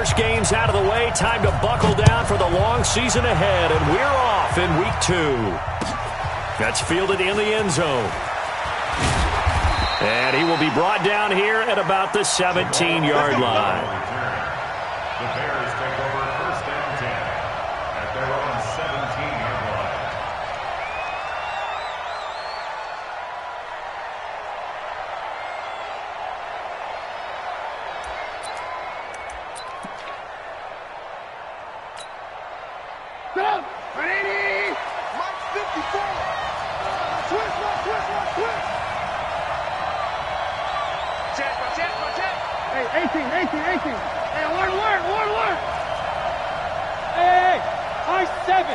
first game's out of the way. Time to buckle down for the long season ahead, and we're off in week 2. That's fielded in the end zone. And he will be brought down here at about the 17-yard line. The Bears take over first and 10 at their own 17-yard line. Ready? Mark 54. Twist. Check. Hey, 18. Hey, alert. Hey, I-7.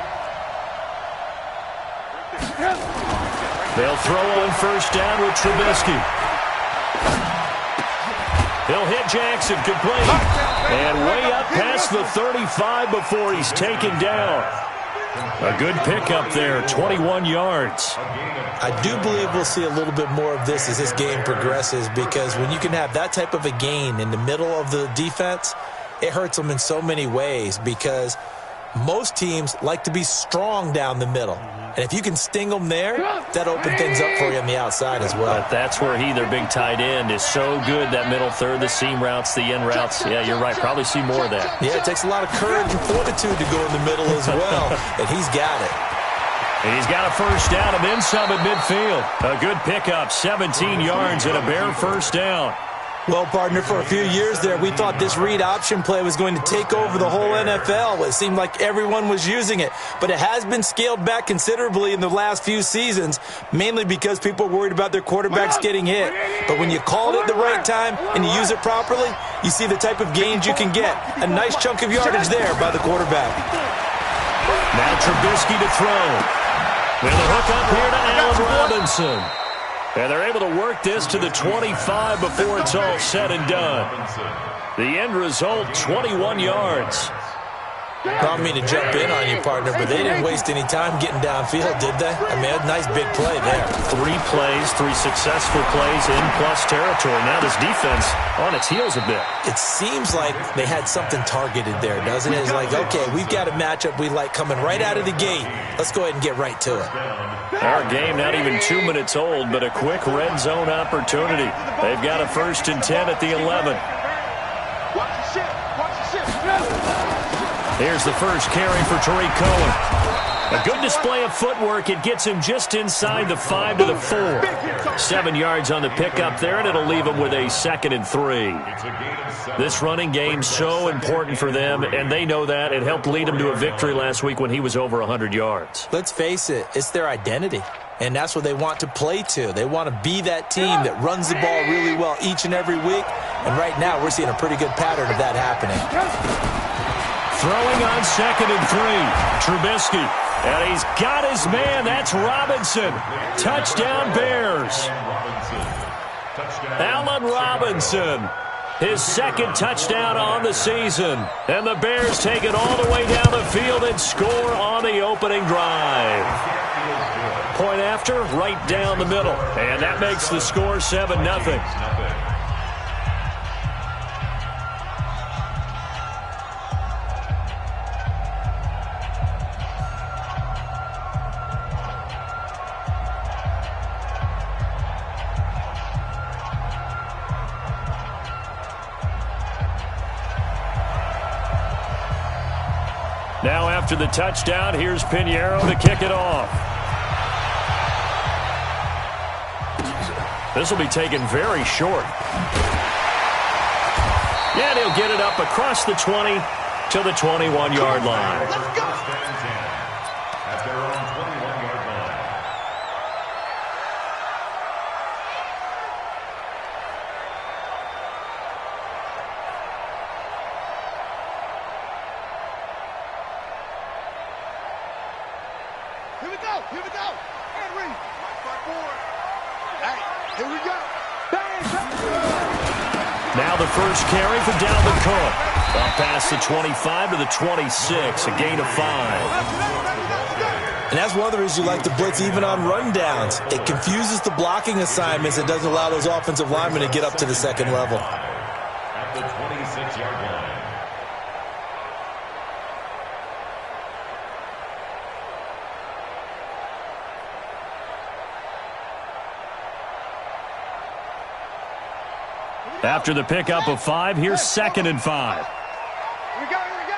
They'll throw on first down with Trubisky. He'll hit Jackson, complete. And way up past the 35 before he's taken down. A good pickup there, 21 yards. I do believe we'll see a little bit more of this as this game progresses, because when you can have that type of a gain in the middle of the defense, it hurts them in so many ways, because most teams like to be strong down the middle. And if you can sting them there, that opens things up for you on the outside as well. But that's where their big tight end, is so good, that middle third, the seam routes, the in routes. Yeah, you're right. Probably see more of that. Yeah, it takes a lot of courage and fortitude to go in the middle as well, and he's got it. And he's got a first down and then some at midfield. A good pickup, 17 yards and a Bear first down. Well, partner, for a few years there, we thought this read option play was going to take over the whole NFL. It seemed like everyone was using it, but it has been scaled back considerably in the last few seasons, mainly because people are worried about their quarterbacks getting hit. But when you call it at the right time and you use it properly, you see the type of gains you can get. A nice chunk of yardage there by the quarterback. Now Trubisky to throw. With a hook up here to Allen Robinson. And they're able to work this to the 25 before it's all said and done. The end result, 21 yards. I don't mean to jump in on you, partner, but they didn't waste any time getting downfield, did they? I mean, a nice big play there. 3 plays, 3 successful plays in plus territory. Now this defense on its heels a bit. It seems like they had something targeted there, doesn't it? It's like, okay, we've got a matchup we like coming right out of the gate. Let's go ahead and get right to it. Our game not even 2 minutes old, but a quick red zone opportunity. They've got a 1st and 10 at the 11. Watch the shit. Here's the first carry for Tariq Cohen. A good display of footwork. It gets him just inside the 5 to the 4. 7 yards on the pickup there, and it'll leave him with a 2nd and 3. This running game's so important for them, and they know that. It helped lead them to a victory last week when he was over 100 yards. Let's face it, it's their identity, and that's what they want to play to. They want to be that team that runs the ball really well each and every week, and right now we're seeing a pretty good pattern of that happening. Throwing on 2nd and 3. Trubisky. And he's got his man. That's Robinson. Touchdown Bears. Allen Robinson. His 2nd touchdown on the season. And the Bears take it all the way down the field and score on the opening drive. Point after, right down the middle. And that makes the score 7-0. Now after the touchdown, here's Pinheiro to kick it off. This will be taken very short. And he'll get it up across the 20 to the 21-yard line. Let's go. At their own 21-yard line. Here we go. And read. Hey, here we go. Now the first carry for Dalvin Cook. Up past the 25 to the 26, a gain of 5. And that's one of the reasons you like to blitz even on rundowns. It confuses the blocking assignments. It doesn't allow those offensive linemen to get up to the 2nd level. At the 26-yard line. After the pickup of 5, here's 2nd and 5. Here we go, here we go.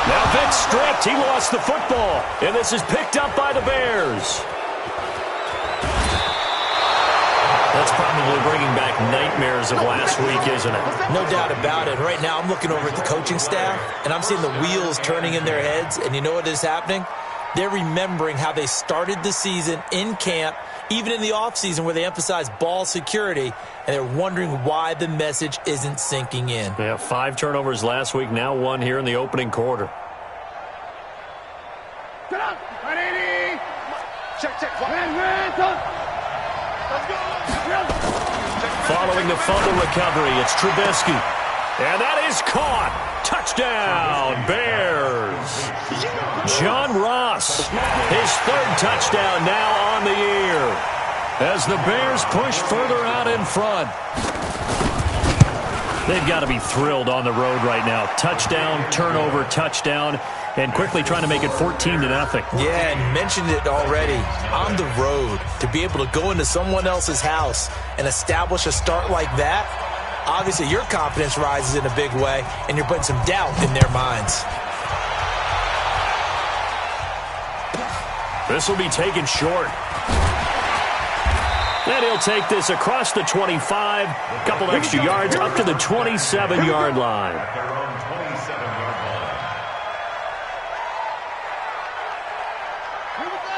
Now Vic stripped. He lost the football. And this is picked up by the Bears. That's probably bringing back nightmares of last week, isn't it? No doubt about it. Right now, I'm looking over at the coaching staff, and I'm seeing the wheels turning in their heads. And you know what is happening? They're remembering how they started the season in camp, even in the offseason where they emphasized ball security, and they're wondering why the message isn't sinking in. They have 5 turnovers last week, now 1 here in the opening quarter. Get up. Ready. Check. Let's go. Following the fumble recovery, it's Trubisky. And that is caught. Touchdown, Bears. John Ross, his 3rd touchdown now on the year. As the Bears push further out in front. They've got to be thrilled on the road right now. Touchdown, turnover, touchdown, and quickly trying to make it 14-0. Yeah, and mentioned it already. On the road, to be able to go into someone else's house and establish a start like that, obviously your confidence rises in a big way, and you're putting some doubt in their minds. This will be taken short. And he'll take this across the 25, a couple extra yards up to the 27-yard line. At their own 27-yard line.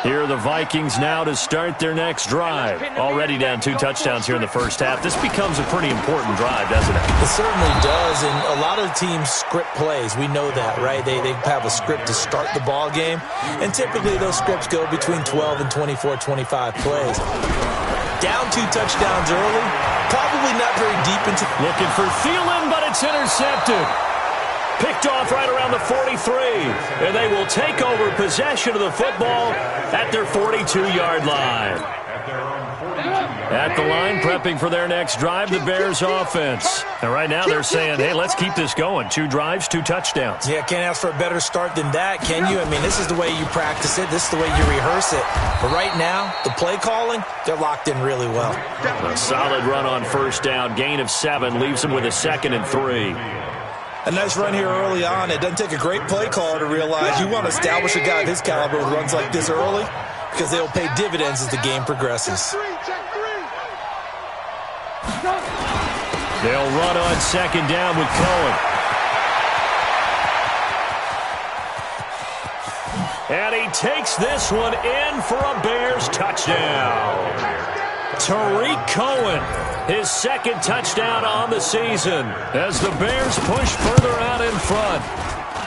Here are the Vikings now to start their next drive. Already down 2 touchdowns here in the first half. This becomes a pretty important drive, doesn't it? It certainly does, and a lot of teams script plays. We know that, right? They have a script to start the ball game, and typically those scripts go between 12 and 24, 25 plays. Down 2 touchdowns early, probably not very deep into... Looking for Thielen, but it's intercepted. Picked off right around the 43, and they will take over possession of the football at their 42-yard line. At the line, prepping for their next drive, the Bears offense. And right now they're saying, hey, let's keep this going. 2 drives, 2 touchdowns. Yeah, can't ask for a better start than that, can you? I mean, this is the way you practice it. This is the way you rehearse it. But right now, the play calling, they're locked in really well. A solid run on first down. Gain of 7 leaves them with a 2nd and 3. A nice run here early on. It doesn't take a great play caller to realize you want to establish a guy of his caliber who runs like this early because they'll pay dividends as the game progresses. They'll run on 2nd down with Cohen. And he takes this one in for a Bears touchdown. Tariq Cohen, his 2nd touchdown on the season as the Bears push further out in front.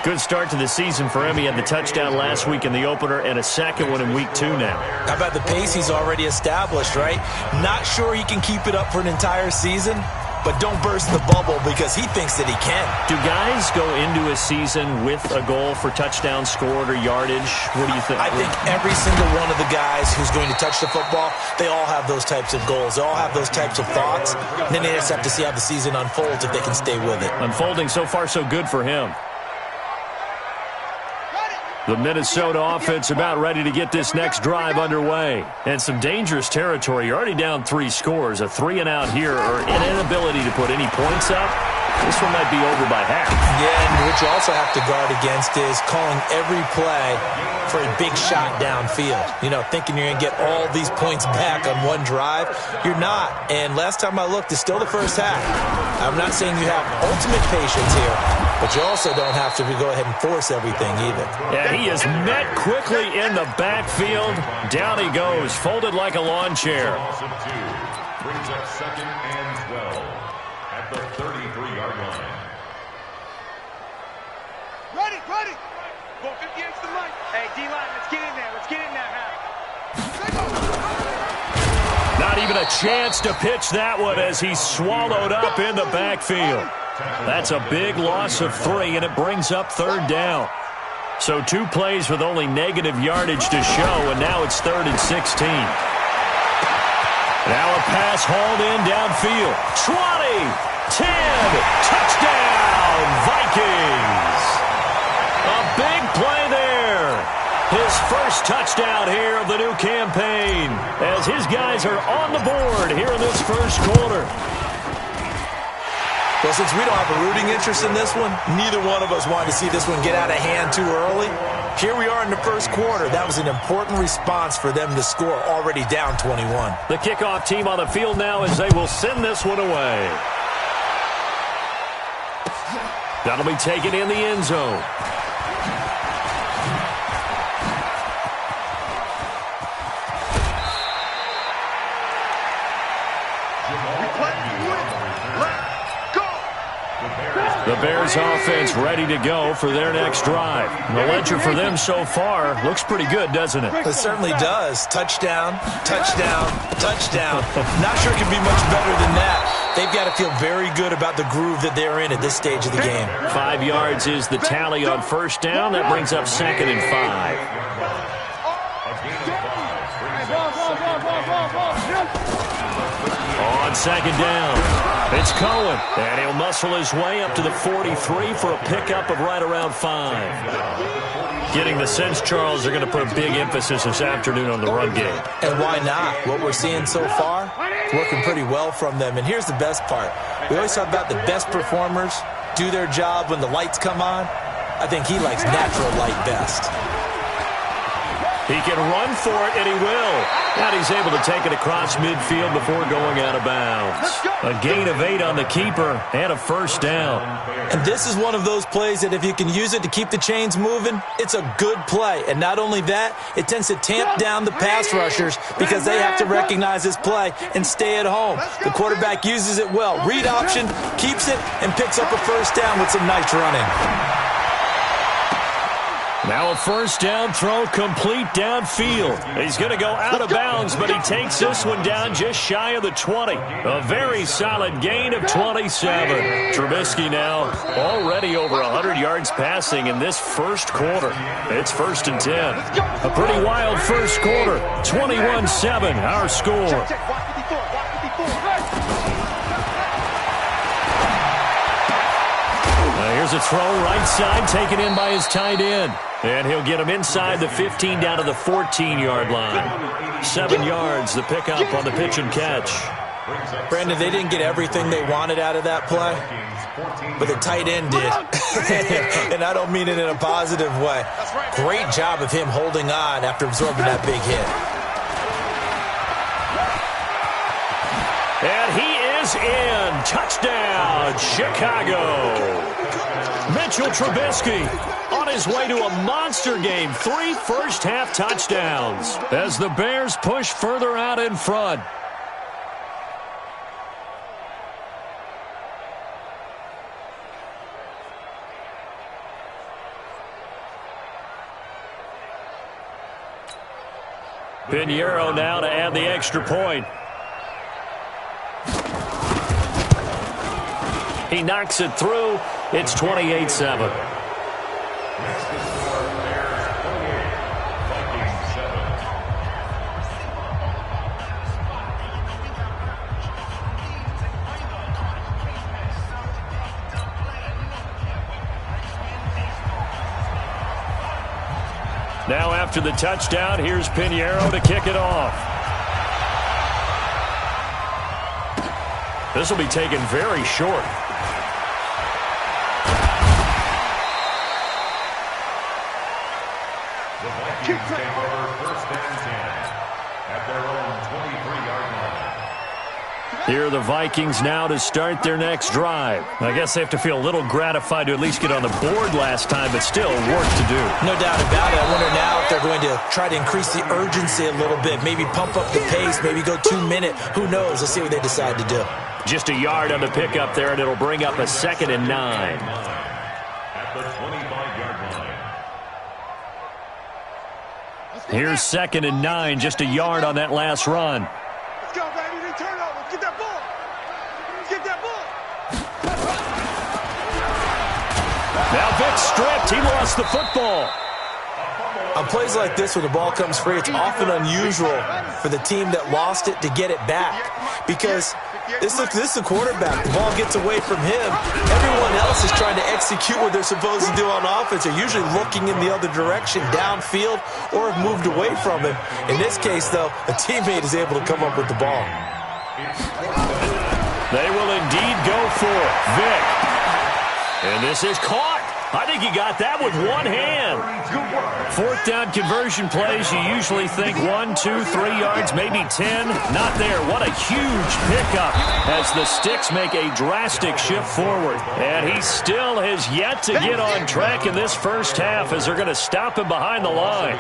Good start to the season for him. He had the touchdown last week in the opener and a 2nd one in week 2 now. How about the pace he's already established, right? Not sure he can keep it up for an entire season, but don't burst the bubble because he thinks that he can. Do guys go into a season with a goal for touchdowns scored or yardage? What do you think? I think every single one of the guys who's going to touch the football, they all have those types of goals. They all have those types of thoughts. And then they just have to see how the season unfolds if they can stay with it. Unfolding so far so good for him. The Minnesota offense about ready to get this next drive underway. And some dangerous territory. You're already down 3 scores. A 3-and-out here or an inability to put any points up. This one might be over by half. Yeah, and what you also have to guard against is calling every play for a big shot downfield. You know, thinking you're going to get all these points back on one drive. You're not. And last time I looked, it's still the first half. I'm not saying you have ultimate patience here, but you also don't have to go ahead and force everything either. Yeah, he is met quickly in the backfield. Down he goes, folded like a lawn chair. Brings up 2nd and 12 at the 33-yard line. Ready. Go 50 against the mic. Hey, D-line, let's get in there. Let's get in there, Hal. Not even a chance to pitch that one as he's swallowed up in the backfield. That's a big loss of 3, and it brings up 3rd down. So 2 plays with only negative yardage to show, and now it's 3rd and 16. Now a pass hauled in downfield. 20, 10, touchdown, Vikings. A big play there. His first touchdown here of the new campaign as his guys are on the board here in this first quarter. Well, since we don't have a rooting interest in this one, neither one of us wanted to see this one get out of hand too early. Here we are in the first quarter. That was an important response for them to score, already down 21. The kickoff team on the field now as they will send this one away. That'll be taken in the end zone. The Bears offense ready to go for their next drive. The ledger for them so far looks pretty good, doesn't it? It certainly does. Touchdown, touchdown, touchdown. Not sure it can be much better than that. They've got to feel very good about the groove that they're in at this stage of the game. 5 yards is the tally on first down. That brings up 2nd and 5. On 2nd down, it's Cohen, and he'll muscle his way up to the 43 for a pickup of right around 5. Getting the sense, Charles, they're going to put a big emphasis this afternoon on the run game. And why not? What we're seeing so far, working pretty well from them. And here's the best part. We always talk about the best performers do their job when the lights come on. I think he likes natural light best. He can run for it, and he will. And he's able to take it across midfield before going out of bounds. A gain of 8 on the keeper and a first down. And this is one of those plays that if you can use it to keep the chains moving, it's a good play. And not only that, it tends to tamp down the pass rushers because they have to recognize this play and stay at home. The quarterback uses it well. Read option, keeps it, and picks up a first down with some nice running. Now a first down throw complete downfield. He's going to go out of bounds, but he takes this one down just shy of the 20. A very solid gain of 27. Trubisky now already over 100 yards passing in this first quarter. It's 1st and 10. A pretty wild first quarter. 21-7, our score. Here's a throw right side taken in by his tight end. And he'll get him inside the 15 down to the 14-yard line. 7 yards, the pickup on the pitch and catch. Brandon, they didn't get everything they wanted out of that play, but the tight end did. And I don't mean it in a positive way. Great job of him holding on after absorbing that big hit. And he is in. Touchdown, Chicago. Mitchell Trubisky on his way to a monster game. 3 first-half touchdowns as the Bears push further out in front. Pinheiro now to add the extra point. He knocks it through. It's 28-7. Now after the touchdown, here's Pinheiro to kick it off. This will be taken very short. Take over 1st and 10 at their own 23-yard line. Here are the Vikings now to start their next drive. I guess they have to feel a little gratified to at least get on the board last time, but still work to do. No doubt about it. I wonder now if they're going to try to increase the urgency a little bit, maybe pump up the pace, maybe go 2-minute. Who knows? Let's see what they decide to do. Just a yard on the pickup there, and it'll bring up a 2nd and 9. At the 25-yard line. Here's 2nd and 9, just a yard on that last run. Let's go, baby. Return over. Get that ball. Get that ball. Now Vic stripped. He lost the football. On plays like this where the ball comes free, it's often unusual for the team that lost it to get it back because This is the quarterback. The ball gets away from him. Everyone else is trying to execute what they're supposed to do on offense. They're usually looking in the other direction, downfield, or have moved away from him. In this case, though, a teammate is able to come up with the ball. They will indeed go for it. Vic. And this is caught. I think he got that with one hand. Fourth down conversion plays, you usually think 1, 2, 3 yards, maybe 10. Not there. What a huge pickup as the Sticks make a drastic shift forward. And he still has yet to get on track in this first half as they're going to stop him behind the line.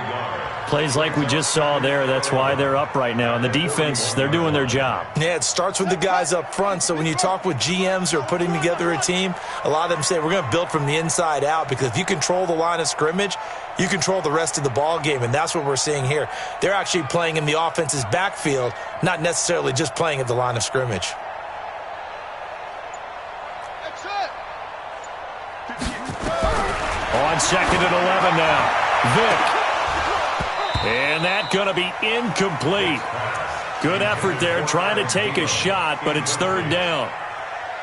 Plays like we just saw there, that's why they're up right now. And the defense, they're doing their job. Yeah, it starts with the guys up front. So when you talk with GMs who are putting together a team, a lot of them say we're going to build from the inside out, because if you control the line of scrimmage, you control the rest of the ball game, and that's what we're seeing here. They're actually playing in the offense's backfield, not necessarily just playing at the line of scrimmage. On 2nd and 11 now. Vic. And that's going to be incomplete. Good effort there, trying to take a shot, but it's third down.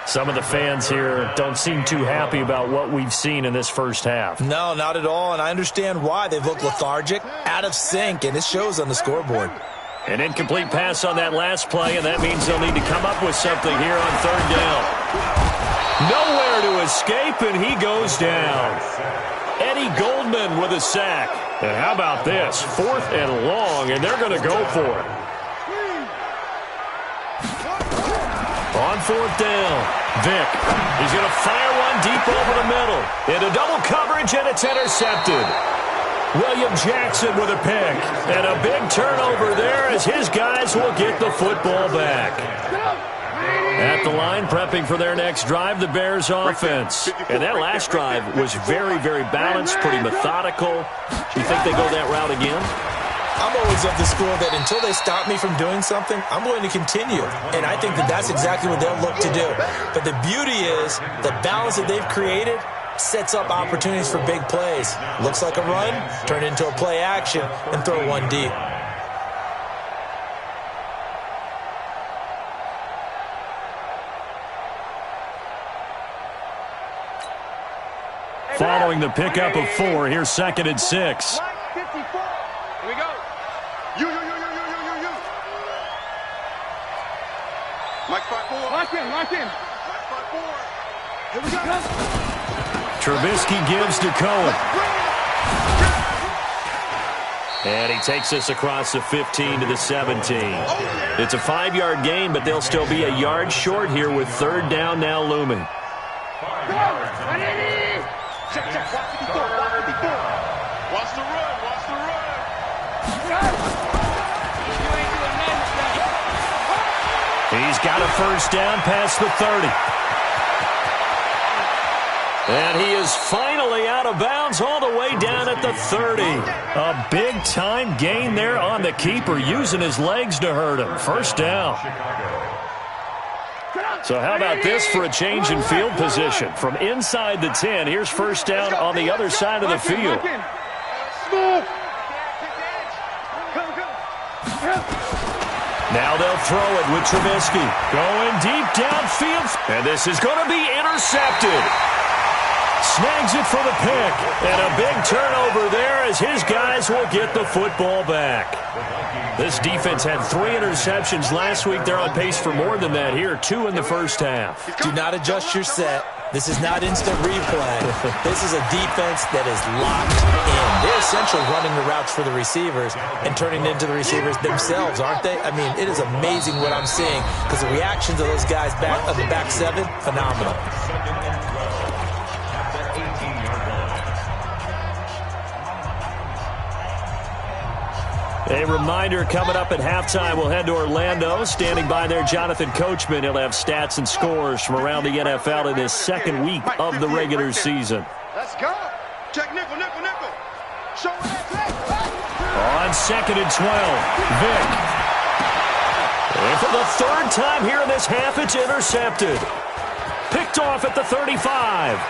Some of the fans here don't seem too happy about what we've seen in this first half. No, not at all, and I understand why. They've looked lethargic, out of sync, and it shows on the scoreboard. An incomplete pass on that last play, and that means they'll need to come up with something here on third down. Nowhere to escape, and he goes down. Eddie Goldman with a sack. And how about this? 4th and long, and they're going to go for it. On 4th down, Vic. He's going to fire one deep over the middle. Into double coverage, and it's intercepted. William Jackson with a pick. And a big turnover there as his guys will get the football back. At the line, prepping for their next drive, the Bears offense. And that last drive was very, very balanced, pretty methodical. Do you think they go that route again? I'm always of the school that until they stop me from doing something, I'm going to continue. And I think that that's exactly what they'll look to do. But the beauty is the balance that they've created sets up opportunities for big plays. Looks like a run, turn it into a play action, and throw one deep. Following the pickup of 4, here's 2nd and 6. Here we go. You. Mike 5-4. Lock in. Mike 5-4. Here we go. Trubisky gives to Cohen. And he takes us across the 15 to the 17. It's a 5-yard gain, but they'll still be a yard short here with third down now looming. 5 yards. Check. Watch the run. He's got a first down past the 30. And he is finally out of bounds all the way down at the 30. A big-time gain there on the keeper, using his legs to hurt him. First down. So how about this for a change in field position? From inside the 10, here's first down on the other side of the field. Now they'll throw it with Trubisky. Going deep downfield. And this is going to be intercepted. Snags it for the pick. And a big turnover there as his guys will get the football back. This defense had 3 interceptions last week. They're on pace for more than that here. 2 in the first half. Do not adjust your set. This is not instant replay. This is a defense that is locked in. They're essentially running the routes for the receivers and turning it into the receivers themselves, aren't they? I mean, it is amazing what I'm seeing because the reactions of those guys back of the back 7, phenomenal. A reminder, coming up at halftime, we'll head to Orlando. Standing by there, Jonathan Coachman. He'll have stats and scores from around the NFL in his second week of the regular season. Let's go. Check nickel. Show On 2nd and 12, Vic. And for the third time here in this half, it's intercepted. Picked off at the 35.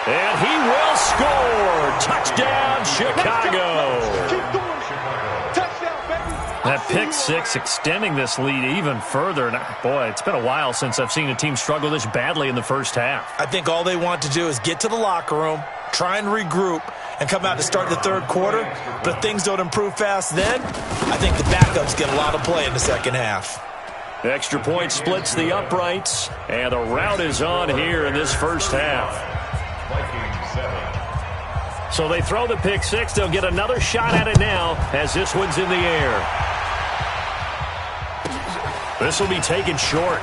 And he will score. Touchdown, Chicago. Keep doing it. Touchdown, baby. That pick six extending this lead even further. And boy, it's been a while since I've seen a team struggle this badly in the first half. I think all they want to do is get to the locker room, try and regroup, and come out to start the third quarter. But if things don't improve fast then, I think the backups get a lot of play in the second half. The extra point splits the uprights, and the rout is on here in this first half. So they throw the pick six. They'll get another shot at it now as this one's in the air. This will be taken short.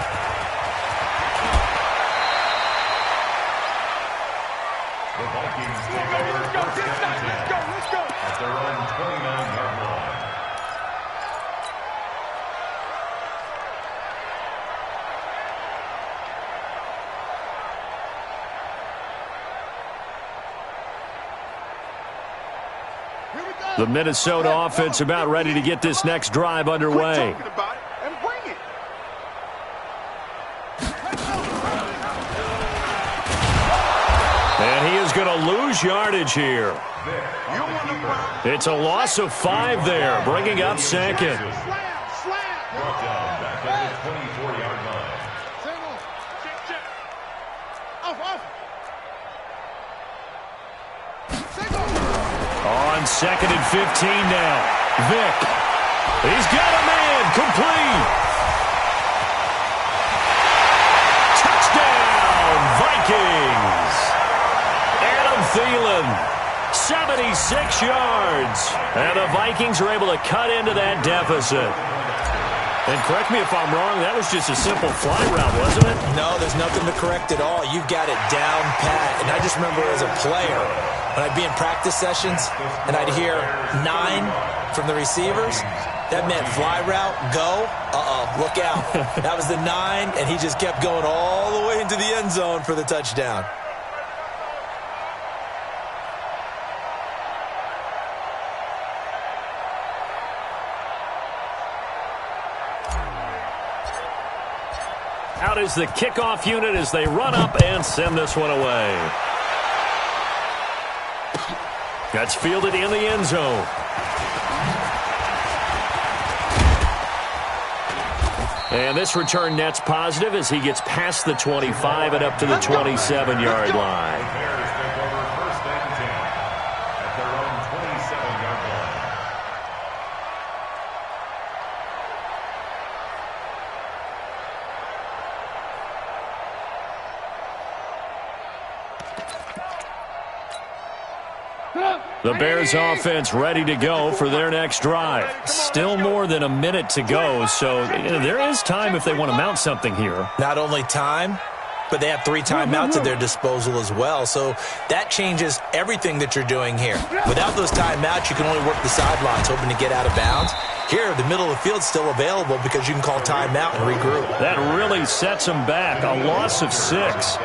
The Vikings take over first down and 10 at their own 29-yard line. The Minnesota offense about ready to get this next drive underway. And he is going to lose yardage here. It's a loss of 5 there, bringing up second. Brought down back at the 24-yard line. On 2nd and 15 now. Vick. He's got a man. Complete. Touchdown, Vikings. Adam Thielen, 76 yards. And the Vikings are able to cut into that deficit. And correct me if I'm wrong, that was just a simple fly route, wasn't it? No, there's nothing to correct at all. You've got it down pat. And I just remember as a player, when I'd be in practice sessions and I'd hear 9 from the receivers, that meant fly route, go, look out. That was the 9, and he just kept going all the way into the end zone for the touchdown. Out is the kickoff unit as they run up and send this one away. That's fielded in the end zone. And this return net's positive as he gets past the 25 and up to the 27-yard line. The Bears take over first and 10 at their own 27-yard line. The Bears offense ready to go for their next drive. Still more than a minute to go, so there is time if they want to mount something here. Not only time, but they have 3 timeouts at their disposal as well. So that changes everything that you're doing here. Without those timeouts, you can only work the sidelines, hoping to get out of bounds. Here, the middle of the field's still available because you can call timeout and regroup. That really sets them back. A loss of 6.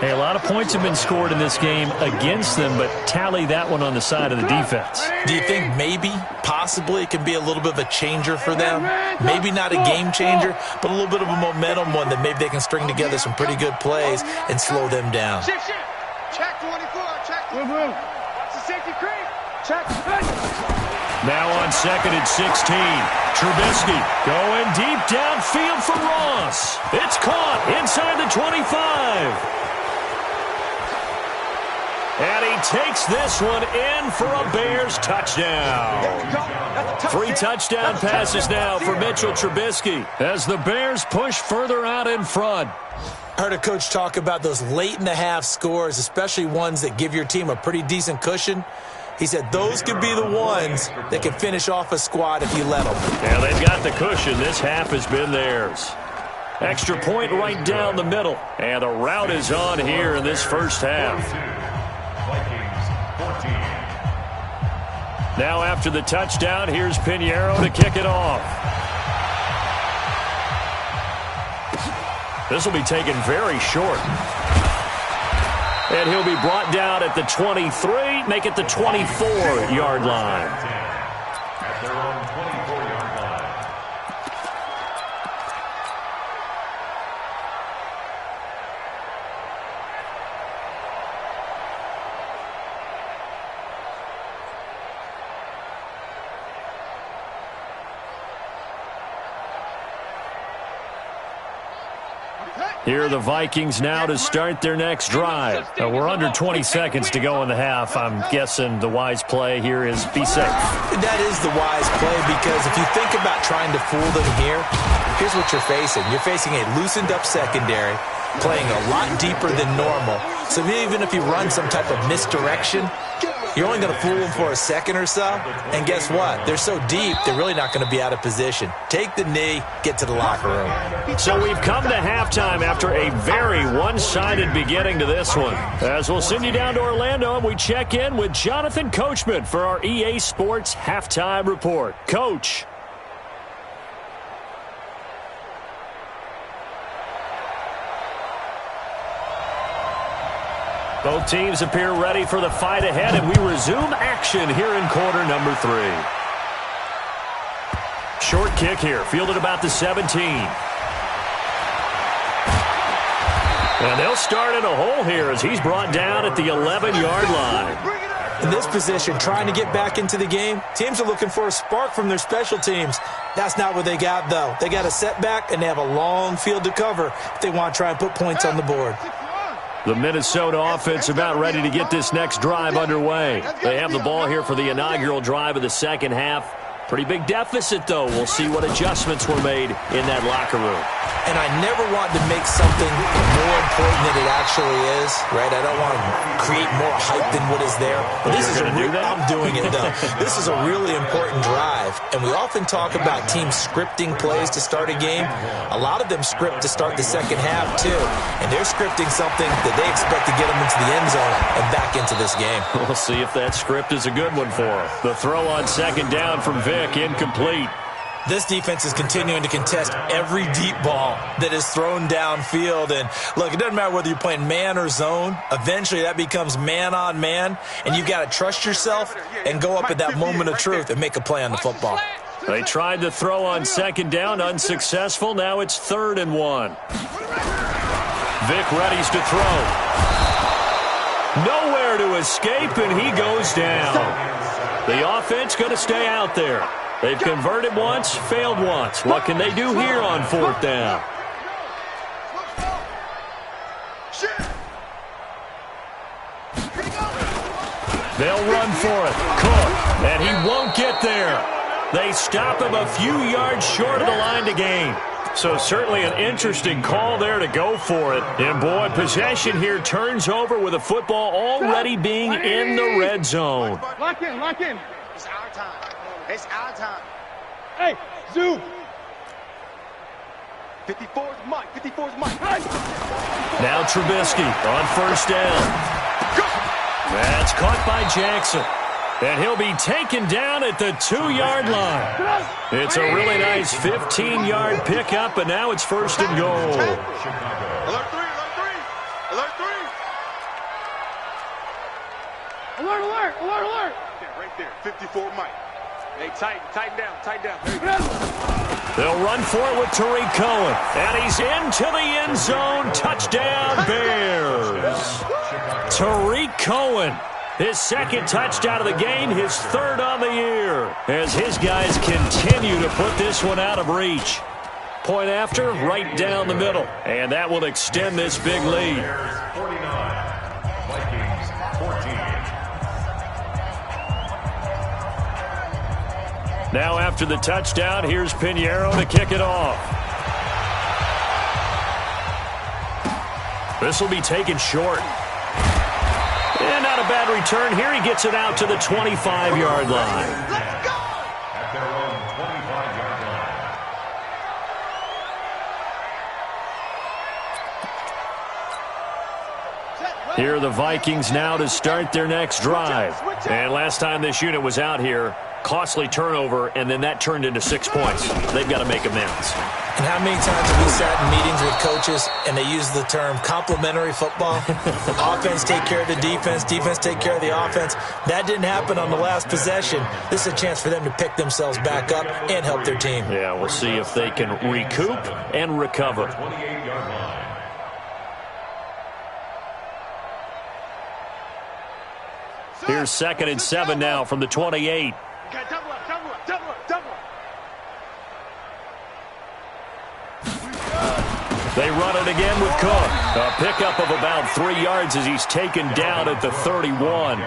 Hey, a lot of points have been scored in this game against them, but tally that one on the side of the defense. Do you think maybe, possibly, it can be a little bit of a changer for them? Maybe not a game changer, but a little bit of a momentum one that maybe they can string together some pretty good plays and slow them down. Check 24. Check. Watch the safety creep. Check. Now on 2nd and 16. Trubisky going deep downfield for Ross. It's caught inside the 25. And he takes this one in for a Bears touchdown. 3 touchdown passes now for Mitchell Trubisky as the Bears push further out in front. I heard a coach talk about those late-in-the-half scores, especially ones that give your team a pretty decent cushion. He said those could be the ones that can finish off a squad if you let them. Yeah, they've got the cushion. This half has been theirs. Extra point right down the middle. And the route is on here in this first half. Vikings 14. Now after the touchdown, here's Pinheiro to kick it off. This will be taken very short. And he'll be brought down at the 23, make it the 24-yard line. At their own 24-yard line. Here are the Vikings now to start their next drive. We're under 20 seconds to go in the half. I'm guessing the wise play here is be safe. That is the wise play, because if you think about trying to fool them here, here's what you're facing. You're facing a loosened-up secondary, playing a lot deeper than normal. So even if you run some type of misdirection, you're only going to fool them for a second or so. And guess what? They're so deep, they're really not going to be out of position. Take the knee, get to the locker room. So we've come to halftime after a very one-sided beginning to this one. As we'll send you down to Orlando, and we check in with Jonathan Coachman for our EA Sports Halftime Report. Coach. Both teams appear ready for the fight ahead, and we resume action here in quarter number 3. Short kick here, fielded about the 17. And they'll start in a hole here as he's brought down at the 11-yard line. In this position, trying to get back into the game, teams are looking for a spark from their special teams. That's not what they got, though. They got a setback, and they have a long field to cover if they want to try and put points on the board. The Minnesota offense about ready to get this next drive underway. They have the ball here for the inaugural drive of the second half. Pretty big deficit, though. We'll see what adjustments were made in that locker room. And I never want to make something more important than it actually is, right? I don't want to create more hype than what is there. But this is I'm doing it, though. This is a really important drive. And we often talk about teams scripting plays to start a game. A lot of them script to start the second half, too. And they're scripting something that they expect to get them into the end zone and back into this game. We'll see if that script is a good one for them. The throw on second down from Vic, incomplete. This defense is continuing to contest every deep ball that is thrown downfield. And, look, it doesn't matter whether you're playing man or zone. Eventually, that becomes man-on-man, and you've got to trust yourself and go up at that moment of truth and make a play on the football. They tried to throw on second down, unsuccessful. Now it's 3rd and 1. Vic readies to throw. Nowhere to escape, and he goes down. The offense going to stay out there. They've converted once, failed once. What can they do here on 4th down? They'll run for it. Cook, and he won't get there. They stop him a few yards short of the line to gain. So certainly an interesting call there to go for it. And, boy, possession here turns over with the football already being in the red zone. Lock in, lock in. It's our time. It's our time. Hey, Zoo. 54's Mike. 54's Mike. Now Trubisky on 1st down. That's caught by Jackson. And he'll be taken down at the 2-yard line. It's a really nice 15-yard pickup, and now it's 1st and goal. Alert 3, alert 3. Alert 3. Alert, alert, alert, alert. Right there, 54 Mike. Hey, tighten down. There you go. They'll run for it with Tariq Cohen. And he's into the end zone. Touchdown, Bears. Tariq Cohen, his 2nd touchdown of the game, his 3rd on the year, as his guys continue to put this one out of reach. Point after, right down the middle. And that will extend this big lead. Bears 49, Vikings 14. Now after the touchdown, here's Pinheiro to kick it off. This will be taken short. And not a bad return here. He gets it out to the 25-yard line. Let's go. At their own 25-yard line. Here are the Vikings now to start their next drive. And last time this unit was out here, costly turnover, and then that turned into 6 points. They've got to make amends. And how many times have we sat in meetings with coaches and they use the term complementary football? Offense take care of the defense, defense take care of the offense. That didn't happen on the last possession. This is a chance for them to pick themselves back up and help their team. Yeah, we'll see if they can recoup and recover. 28-yard line. Here's 2nd and 7 now from the 28. Okay, double up, double up, double up, double up. They run it again with Cook. A pickup of about 3 yards as he's taken down at the 31.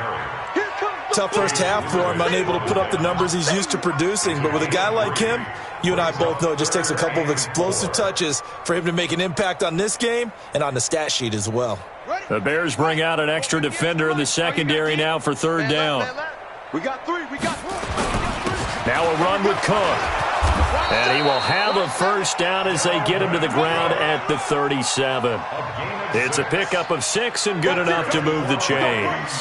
Tough first half for him, unable to put up the numbers he's used to producing. But with a guy like him, you and I both know it just takes a couple of explosive touches for him to make an impact on this game and on the stat sheet as well. The Bears bring out an extra defender in the secondary now for third down. We got three. Now a run with Cook. And he will have a first down as they get him to the ground at the 37. It's a pickup of 6 and good enough to move the chains.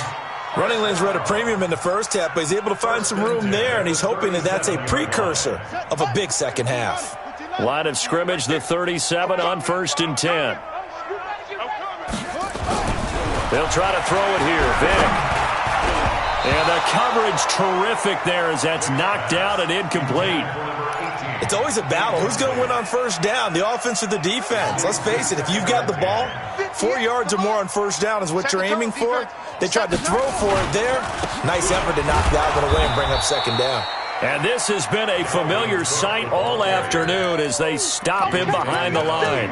Running lanes were at a premium in the first half, but he's able to find some room there, and he's hoping that that's a precursor of a big second half. Line of scrimmage, the 37 on 1st and 10. They'll try to throw it here. Vick. And the coverage terrific there as that's knocked out and incomplete. It's always a battle. Who's going to win on first down, the offense or the defense? Let's face it, if you've got the ball, 4 yards or more on first down is what you're aiming for. They tried to throw for it there. Nice effort to knock that one away and bring up second down. And this has been a familiar sight all afternoon as they stop him behind the line.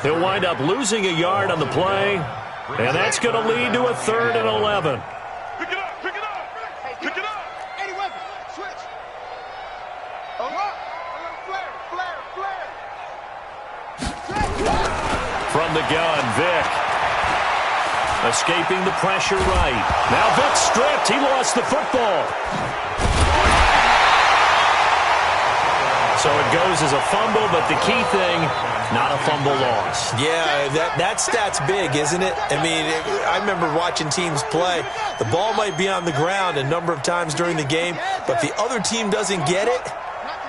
He'll wind up losing a yard on the play, and that's going to lead to a 3rd and 11. Pick it up. Any weapon. Switch. Flare. From the gun, Vick. Escaping the pressure right. Now Vick stripped. He lost the football. So it goes as a fumble, but the key thing, not a fumble loss. Yeah, that stat's big, isn't it? I mean, I remember watching teams play. The ball might be on the ground a number of times during the game, but if the other team doesn't get it,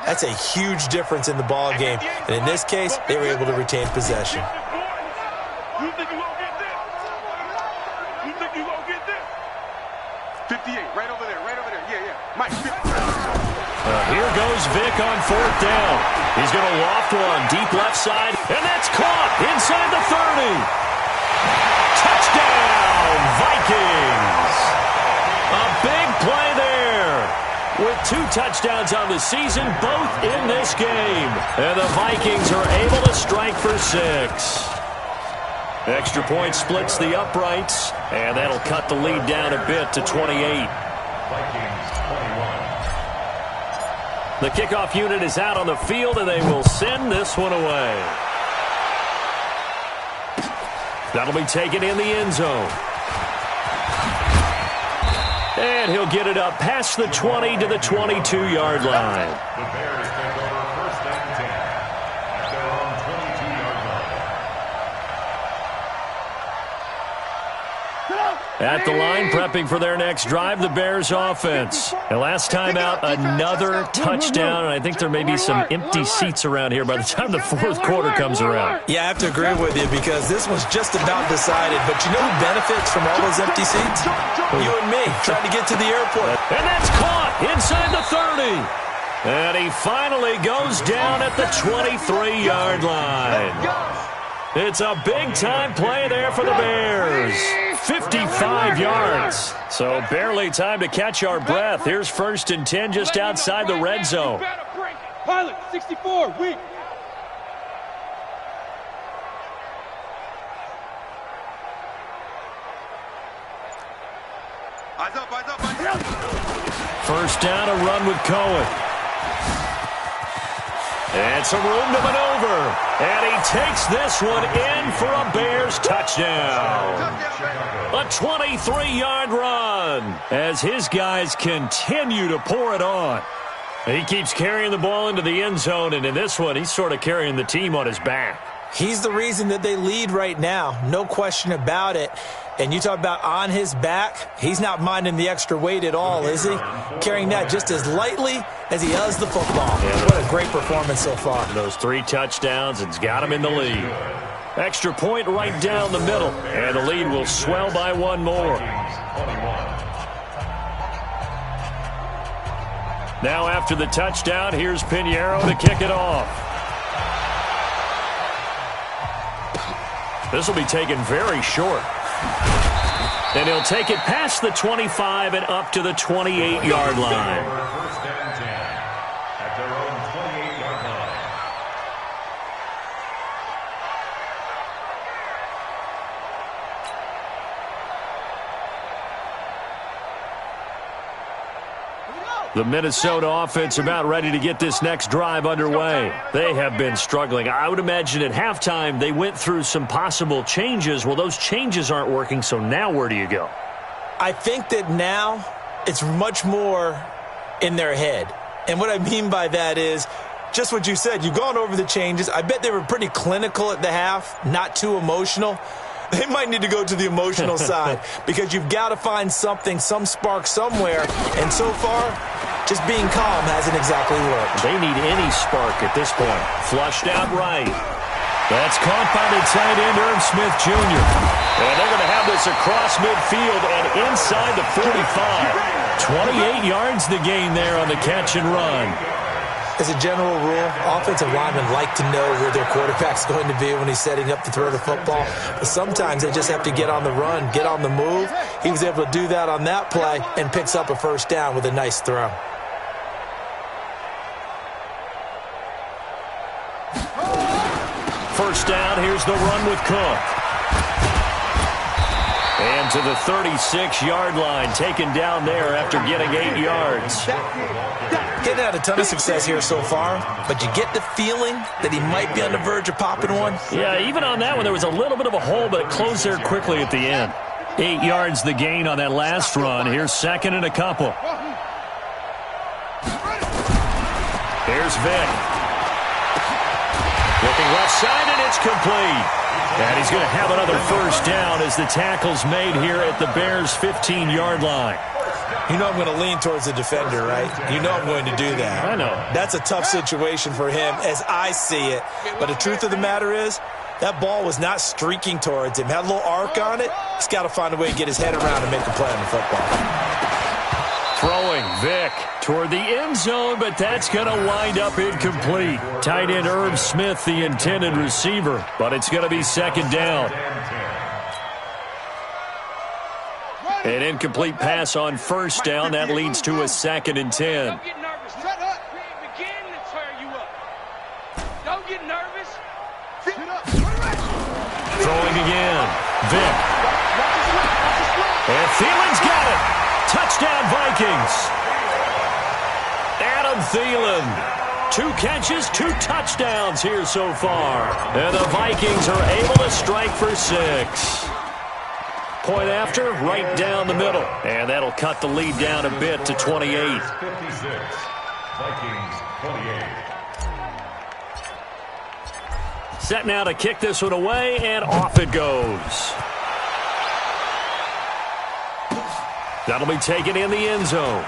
that's a huge difference in the ball game. And in this case, they were able to retain possession. You think you won't get this? 58, right over there. Yeah. Mike, 50. Here goes Vick on 4th down. He's going to loft one deep left side, and that's caught inside the 30. Touchdown, Vikings. A big play there. With 2 touchdowns on the season, both in this game. And the Vikings are able to strike for 6. Extra point splits the uprights, and that'll cut the lead down a bit to 28. Vikings 21. The kickoff unit is out on the field, and they will send this one away. That'll be taken in the end zone. And he'll get it up past the 20 to the 22-yard line. The Bears take over 1st and 10 at their own 22-yard line. At the line, prepping for their next drive, the Bears offense. And last time out, another touchdown, and I think there may be some empty seats around here by the time the 4th quarter comes around. Yeah, I have to agree with you because this was just about decided. But you know who benefits from all those empty seats? You and me, trying to get to the airport. And that's caught inside the 30. And he finally goes down at the 23-yard line. It's a big-time play there for the Bears. 55 yards. So barely time to catch our breath. Here's 1st and 10 just outside the red zone. Pilot, 64, weak. Eyes up. 1st down, a run with Cohen. And some room to maneuver. And he takes this one in for a Bears touchdown. A 23-yard run as his guys continue to pour it on. He keeps carrying the ball into the end zone, and in this one, he's sort of carrying the team on his back. He's the reason that they lead right now, no question about it. And you talk about on his back, he's not minding the extra weight at all, is he? Carrying that just as lightly as he does the football. Yeah. What a great performance so far. Those 3 touchdowns, it's got him in the lead. Extra point right down the middle, and the lead will swell by 1 more. Now after the touchdown, here's Pinheiro to kick it off. This will be taken very short. And he'll take it past the 25 and up to the 28-yard line. 1st and 10 at their own 28-yard The Minnesota offense about ready to get this next drive underway. They have been struggling. I would imagine at halftime they went through some possible changes. Well, those changes aren't working, so now where do you go? I think that now it's much more in their head. And what I mean by that is just what you said. You've gone over the changes. I bet they were pretty clinical at the half, not too emotional. They might need to go to the emotional side because you've got to find something, some spark somewhere. And so far, just being calm hasn't exactly worked. They need any spark at this point. Flushed out right. That's caught by the tight end, Irv Smith Jr. And they're going to have this across midfield and inside the 45. 28 yards the gain there on the catch and run. As a general rule, offensive linemen like to know where their quarterback's going to be when he's setting up to throw the football. But sometimes they just have to get on the run, get on the move. He was able to do that on that play and picks up a first down with a nice throw. First down, here's the run with Cook. And to the 36-yard line, taken down there after getting 8 yards. Getting had a ton of success here so far, but you get the feeling that he might be on the verge of popping one. Yeah, even on that one, there was a little bit of a hole, but it closed there quickly at the end. 8 yards the gain on that last run. Here's second and a couple. Here's Vic. Looking left side, and it's complete. And he's going to have another first down as the tackle's made here at the Bears' 15-yard line. You know I'm going to lean towards the defender, right? You know I'm going to do that. I know. That's a tough situation for him as I see it. But the truth of the matter is, that ball was not streaking towards him. Had a little arc on it. He's got to find a way to get his head around and make a play on the football. Throwing Vic toward the end zone, but that's going to wind up incomplete. Tight end Irv Smith, the intended receiver, but it's going to be second down. An incomplete pass on first down. That leads to a second and 10. Don't get nervous. Shut up. We ain't beginning to tear you up. Don't get nervous. Throwing again. Vic. And Thielen's got it. Touchdown, Vikings. Adam Thielen. 2 catches, 2 touchdowns here so far. And the Vikings are able to strike for 6. Point after, right down the middle. And that'll cut the lead down a bit to 28. 56. Vikings 28. Set now to kick this one away, and off it goes. That'll be taken in the end zone.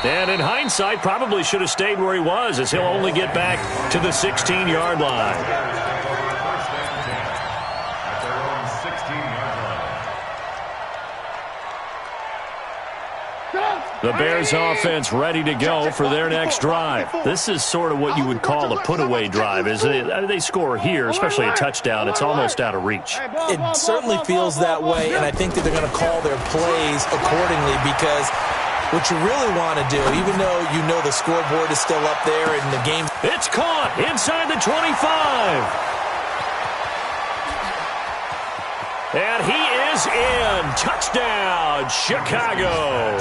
And in hindsight, probably should have stayed where he was, as he'll only get back to the 16-yard line. The Bears offense ready to go for their next drive. This is sort of what you would call a put-away drive. As they score here, especially a touchdown, it's almost out of reach. It certainly feels that way, and I think that they're going to call their plays accordingly because what you really want to do, even though you know the scoreboard is still up there and the game... It's caught inside the 25. And he is in. Touchdown, Chicago.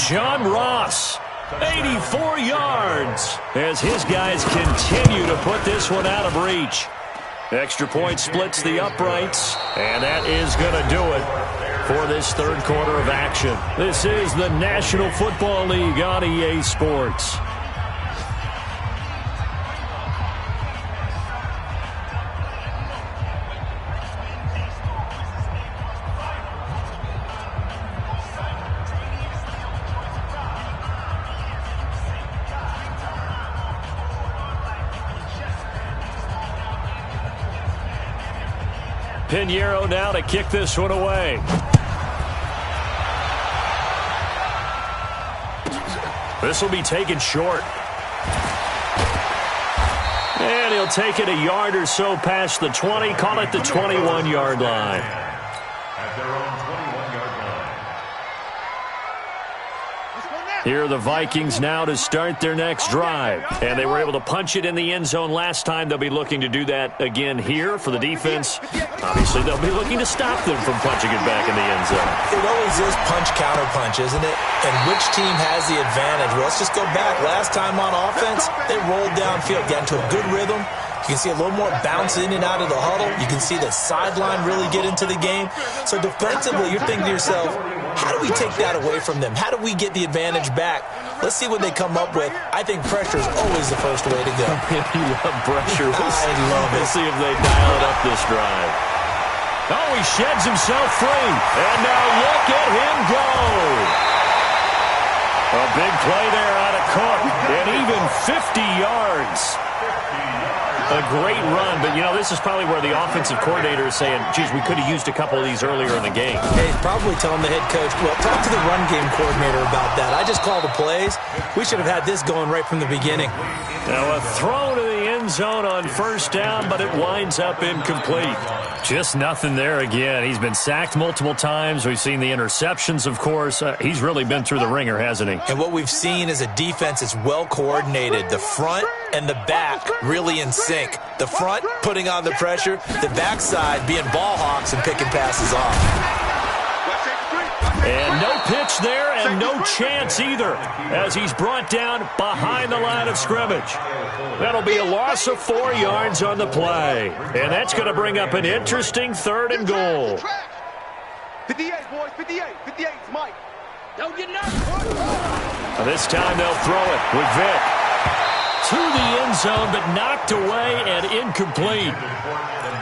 John Ross, 84 yards, as his guys continue to put this one out of reach. Extra point splits the uprights, and that is going to do it for this third quarter of action. This is the National Football League on EA Sports. Pinheiro now to kick this one away. This will be taken short. And he'll take it a yard or so past the 20, call it the 21-yard line. At their own 21-yard Here are the Vikings now to start their next drive. And they were able to punch it in the end zone last time. They'll be looking to do that again here for the defense. Obviously, they'll be looking to stop them from punching it back in the end zone. It always is punch-counter-punch, isn't it? And which team has the advantage? Well, let's just go back. Last time on offense, they rolled downfield, got into a good rhythm. You can see a little more bounce in and out of the huddle. You can see the sideline really get into the game. So defensively, you're thinking to yourself, how do we take that away from them? How do we get the advantage back? Let's see what they come up with. I think pressure is always the first way to go. You love pressure. I love it. We'll see if they dial it up this drive. Oh, he sheds himself free. And now look at him go. A big play there out of Cook. And even 50 yards. A great run, but, you know, this is probably where the offensive coordinator is saying, geez, we could have used a couple of these earlier in the game. Hey, he's probably telling the head coach, well, talk to the run game coordinator about that. I just call the plays. We should have had this going right from the beginning. Now a throw to the end zone on first down, but it winds up incomplete. Just nothing there again. He's been sacked multiple times. We've seen the interceptions, of course. He's really been through the ringer, hasn't he? And what we've seen is a defense that's well coordinated. The front and the back really in sync. The front putting on the pressure, the backside being ball hawks and picking passes off. And no pitch there and no chance either as he's brought down behind the line of scrimmage. That'll be a loss of 4 yards on the play. And that's going to bring up an interesting 3rd and goal. 58, boys, 58. 58's Mike. Don't get nervous. This time they'll throw it with Vic. To the end zone, but knocked away and incomplete.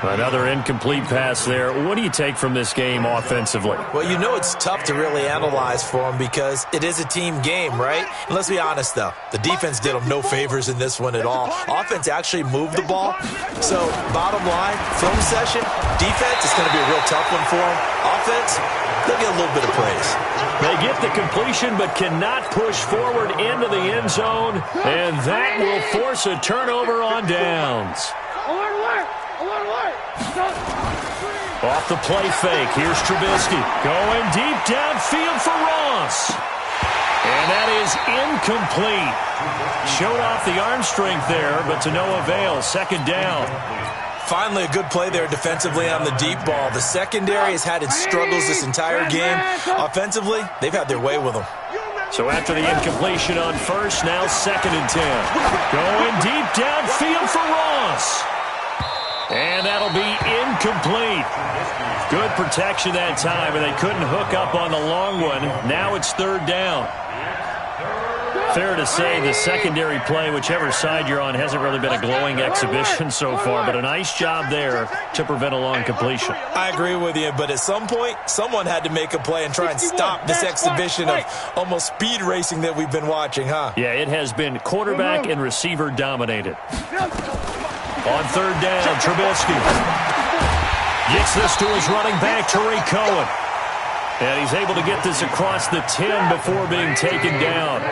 Another incomplete pass there. What do you take from this game offensively? Well, you know it's tough to really analyze for them because it is a team game, right? And let's be honest, though. The defense did them no favors in this one at all. Offense actually moved the ball. So, bottom line, film session, defense is going to be a real tough one for them. Offense, they'll get a little bit of praise. They get the completion but cannot push forward into the end zone, and that will force a turnover on downs. Off the play fake, here's Trubisky going deep downfield for Ross. And that is incomplete. Showed off the arm strength there, but to no avail. 2nd down. Finally, a good play there defensively on the deep ball. The secondary has had its struggles this entire game. Offensively, they've had their way with them. So after the incompletion on first, now 2nd and 10. Going deep downfield for Ross. And that'll be incomplete. Good protection that time, and they couldn't hook up on the long one. Now it's 3rd down. Fair to say the secondary play, whichever side you're on, hasn't really been a glowing exhibition so far, but a nice job there to prevent a long completion. I agree with you, but at some point, someone had to make a play and try and stop this exhibition of almost speed racing that we've been watching, huh? Yeah, it has been quarterback and receiver dominated. On 3rd down, Trubisky gets this to his running back, Tariq Cohen. And he's able to get this across the 10 before being taken down.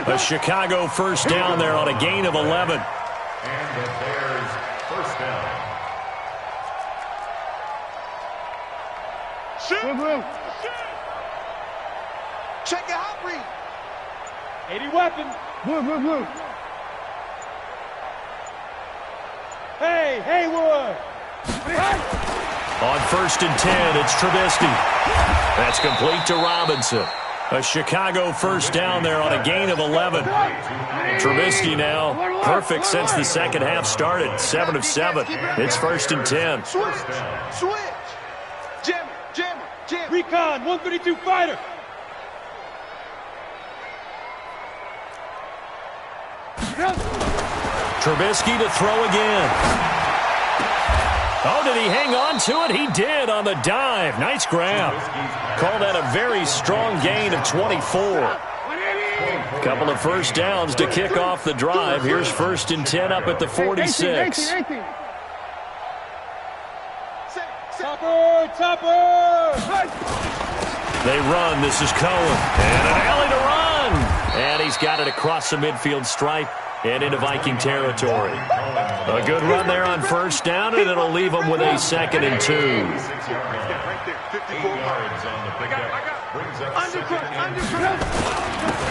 A Chicago first down there on a gain of 11. And the Bears first down. Shoot! Check your hot read. 80 weapons. Blue. Hey, Haywood! On 1st and 10, it's Trubisky. That's complete to Robinson. A Chicago first down there on a gain of 11. Trubisky now perfect since the second half started. 7 of 7. It's 1st and 10. Switch. Jammer. Recon, 132 fighter. Trubisky to throw again. Oh, did he hang on to it? He did on the dive. Nice grab. Call that a very strong gain of 24. Couple of first downs to kick off the drive. Here's 1st and 10 up at the 46. Topper! They run. This is Cohen. And an alley to run. And he's got it across the midfield stripe and into Viking territory. A good run there on first down, and it'll leave them with a 2nd and 2. Right there, 54 yards on the pickup.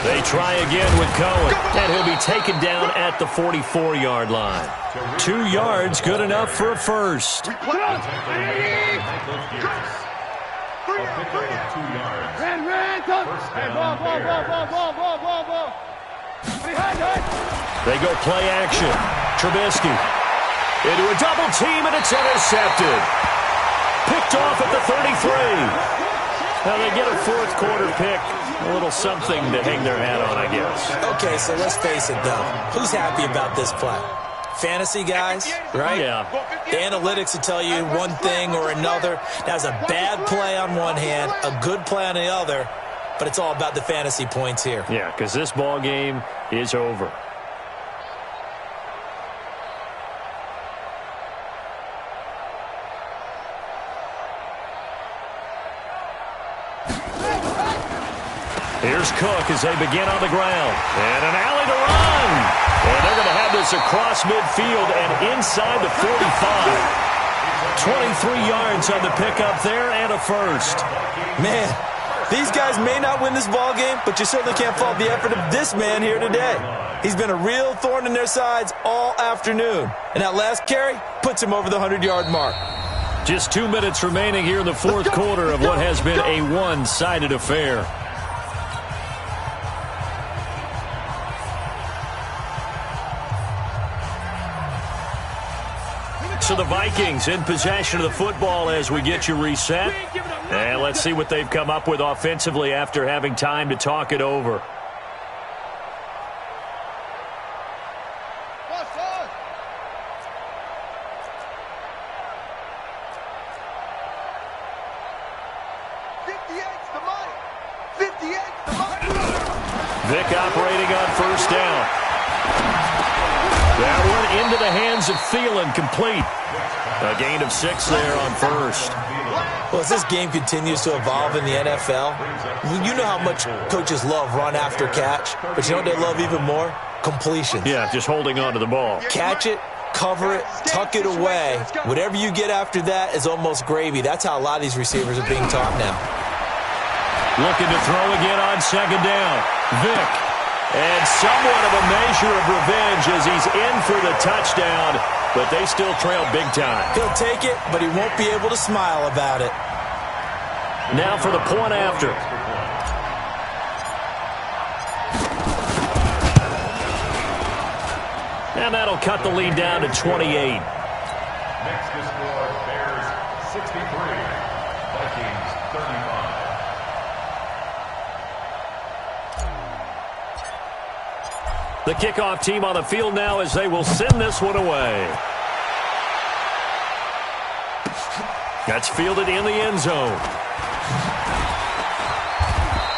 They try again with Cohen, and he'll be taken down at the 44-yard line. 2 yards, good enough for a first. They go play action. Trubisky into a double team, and it's intercepted. Picked off at the 33. Now they get a fourth quarter pick. A little something to hang their hat on, I guess. Okay, so let's face it, though. Who's happy about this play? Fantasy guys, right? Yeah. The analytics will tell you one thing or another. That's a bad play on one hand, a good play on the other, but it's all about the fantasy points here. Yeah, because this ball game is over. Here's Cook as they begin on the ground. And an alley to run. And they're going to have this across midfield and inside the 45. 23 yards on the pickup there and a first. Man, these guys may not win this ball game, but you certainly can't fault the effort of this man here today. He's been a real thorn in their sides all afternoon. And that last carry puts him over the 100-yard mark. Just 2 minutes remaining here in the fourth quarter of what has been a one-sided affair. So the Vikings in possession of the football as we get you reset. And let's see what they've come up with offensively after having time to talk it over. Vic operating on first down. That one into the hands of Thielen, complete. A gain of 6 there on first. Well, as this game continues to evolve in the NFL, you know how much coaches love run after catch, but you know what they love even more? Completion. Yeah, just holding on to the ball. Catch it, cover it, tuck it away. Whatever you get after that is almost gravy. That's how a lot of these receivers are being taught now. Looking to throw again on second down. Vic. And somewhat of a measure of revenge as he's in for the touchdown, but they still trail big time. He'll take it, but he won't be able to smile about it. Now for the point after. And that'll cut the lead down to 28. Next to score, Bears 63, Vikings 35. The kickoff team on the field now as they will send this one away. That's fielded in the end zone.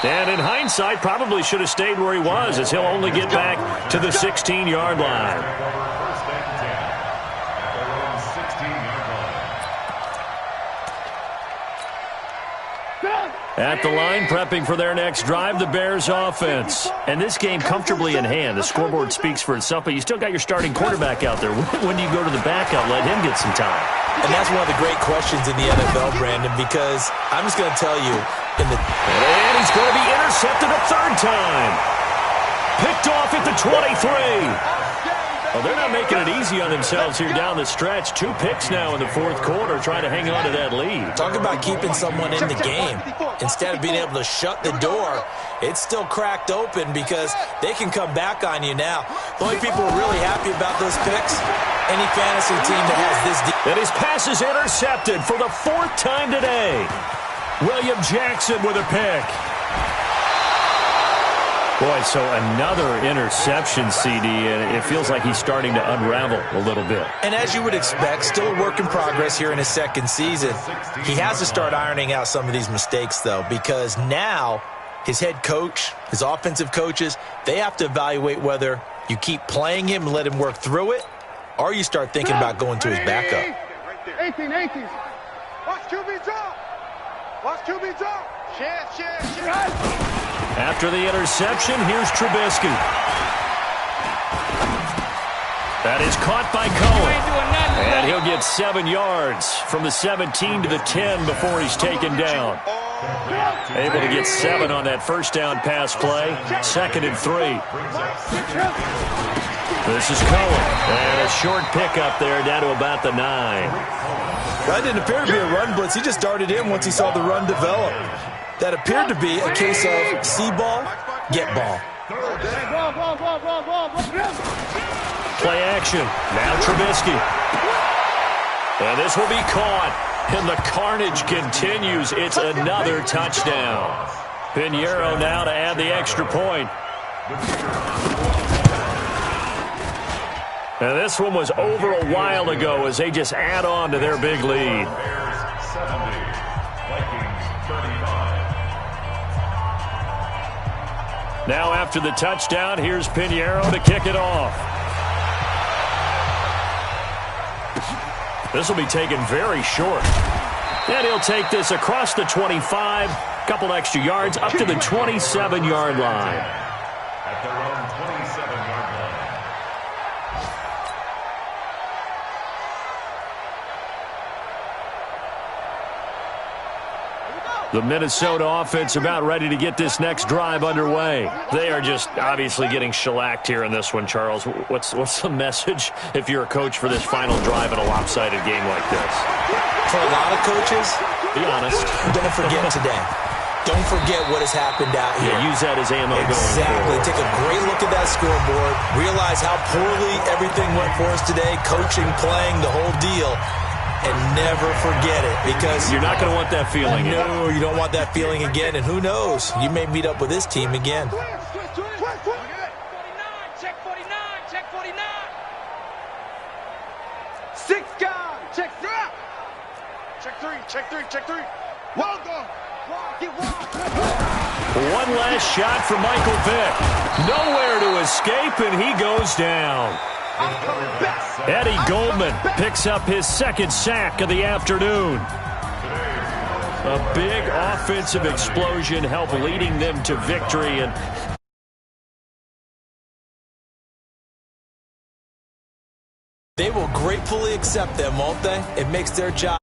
And in hindsight, probably should have stayed where he was, as he'll only get back to the 16-yard line. At the line, prepping for their next drive, the Bears offense. And this game comfortably in hand. The scoreboard speaks for itself, but you still got your starting quarterback out there. When do you go to the backup, let him get some time? And that's one of the great questions in the NFL, Brandon, because I'm just going to tell you, and he's going to be intercepted a third time. Picked off at the 23. Well, they're not making it easy on themselves here down the stretch. 2 picks now in the fourth quarter, trying to hang on to that lead. Talk about keeping someone in the game. Instead of being able to shut the door, it's still cracked open because they can come back on you now. The only people who are really happy about those picks, any fantasy team that has this. And his pass is intercepted for the 4th time today. William Jackson with a pick. Boy, so another interception, CD, and it feels like he's starting to unravel a little bit. And as you would expect, still a work in progress here in his second season. He has to start ironing out some of these mistakes, though, because now his head coach, his offensive coaches, they have to evaluate whether you keep playing him and let him work through it, or you start thinking about going to his backup. 18. Watch QB drop. Watch QB drop. Share. After the interception, here's Trubisky. That is caught by Cohen. And he'll get 7 yards from the 17 to the 10 before he's taken down. Able to get 7 on that first down pass play. 2nd and 3. This is Cohen. And a short pickup there down to about the 9. That didn't appear to be a run blitz. He just darted in once he saw the run develop. That appeared to be a case of see ball, get ball. Play action. Now Trubisky. And this will be caught. And the carnage continues. It's another touchdown. Pinheiro now to add the extra point. And this one was over a while ago as they just add on to their big lead. Now after the touchdown, here's Pinheiro to kick it off. This will be taken very short. And he'll take this across the 25, couple extra yards, up to the 27-yard line. At their own 27-yard line. The Minnesota offense about ready to get this next drive underway. They are just obviously getting shellacked here in this one, Charles. What's the message if you're a coach for this final drive in a lopsided game like this? For a lot of coaches, be honest. Don't forget today. Don't forget what has happened out here. Yeah, use that as ammo going forward. Exactly. Take a great look at that scoreboard. Realize how poorly everything went for us today. Coaching, playing, the whole deal. And never forget it, because you're not going to want that feeling. No, you don't want that feeling again. And who knows? You may meet up with this team again. Check 49. Check 49. 6 guys. Check 3. Check 3. Check 3. Check 3. Well done. One last shot for Michael Vick. Nowhere to escape, and he goes down. Eddie Goldman picks up his 2nd sack of the afternoon. A big offensive explosion helped leading them to victory. And they will gratefully accept them, won't they? It makes their job.